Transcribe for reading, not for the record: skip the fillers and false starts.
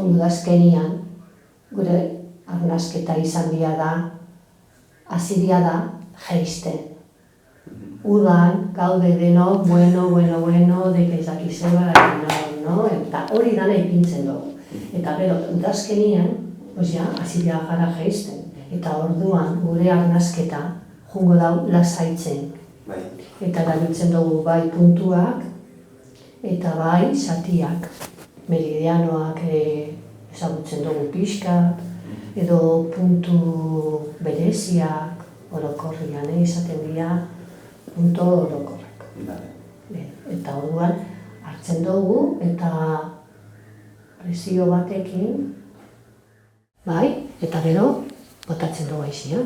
udazkenian, gure arnasketa izan bia da, hasiria da, jaisten. Udan, gaude denok, bueno, deke ezakizeba, no, eta hori dana ipintzen dugu. Eta gero, udazkenian, hasiria gara jaisten. Eta orduan, gure arnasketa, jungo dau lasaitzen. Eta erabiltzen dugu bai puntuak, eta bai zatiak. Meridianoak ezagutzen dugu pixka, edo puntu bereziak, orokorrian izaten dira, puntu orokorrak. Eta orduan hartzen dugu eta presio batekin, bai, eta gero botatzen dugu aizia.